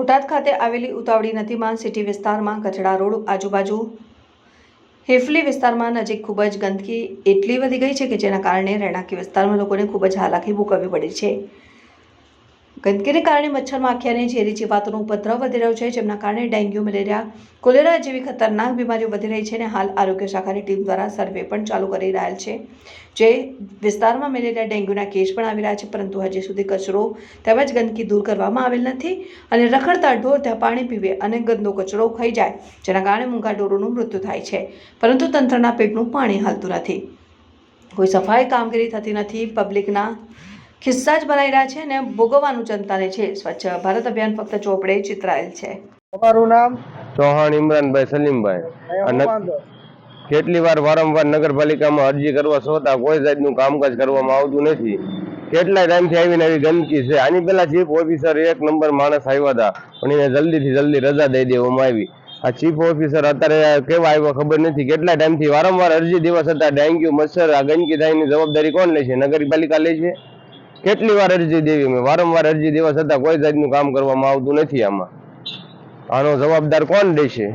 બોટાદ ખાતે આવેલી ઉતાવળી નદીમાં સિટી વિસ્તારમાં કચડા રોડ આજુબાજુ હેફલી વિસ્તારમાં નજીક ખૂબ જ ગંદકી એટલી વધી ગઈ છે કે જેના કારણે રહેણાંકી વિસ્તારમાં લોકોને ખૂબ જ હાલાકી ભોગવવી પડી છે। ગંદકીને કારણે મચ્છર માખી અને ઝેરી જીવાતોનો ઉપદ્રવ વધી રહ્યો છે, જેમના કારણે ડેન્ગ્યુ, મેલેરિયા, કોલેરા જેવી ખતરનાક બીમારીઓ વધી રહી છે અને હાલ આરોગ્ય શાખાની ટીમ દ્વારા સર્વે પણ ચાલુ કરી રહેલ છે, જે વિસ્તારમાં મેલેરિયા, ડેન્ગ્યુના કેસ પણ આવી રહ્યા છે, પરંતુ હજી સુધી કચરો તેમજ ગંદકી દૂર કરવામાં આવેલ નથી અને રખડતા ઢોર ત્યાં પાણી પીવે અને ગંદો કચરો ખાઈ જાય, જેના કારણે મૂંગા ઢોરોનું મૃત્યુ થાય છે, પરંતુ તંત્રના પેટનું પાણી હાલતું નથી। કોઈ સફાઈ કામગીરી થતી નથી, પબ્લિકના ખિસ્સા જ ભરાઈ રહ્યા છે અને ભોગવવાનું જનતાને છે। સ્વચ્છ ભારત અભિયાન ફક્ત ચોપડે ચિતરાયેલ છે। તમારું નામ? ચૌહાણ ઇમરાનભાઈ સલીમભાઈ। અને કેટલી વાર વારંવાર નગરપાલિકામાં અરજી કરવા છતાં કોઈ જાતનું કામકાજ કરવામાં આવતું નથી। કેટલાય ટાઈમથી આવીને આવી ગંદકી છે। આની પહેલા ચીફ ઓફિસર એક નંબર માણસ આવ્યા હતા, પણ એને જલ્દીથી જલ્દી રજા દઈ દેવામાં આવી। આ ચીફ ઓફિસર અત્યારે કેવા આવ્યા ખબર નથી। કેટલા ટાઈમથી વારંવાર અરજી દેવા છતાં ડેન્ગ્યુ, મચ્છર, આ ગંદકી થાયની જવાબદારી કોણ લે છે? નગરપાલિકા લે છે। કેટલી વાર અરજી દેવી મેં, વારંવાર અરજી દેવા છતાં કોઈ જાતનું કામ કરવામાં આવતું નથી। આનો જવાબદાર કોણ લેશે?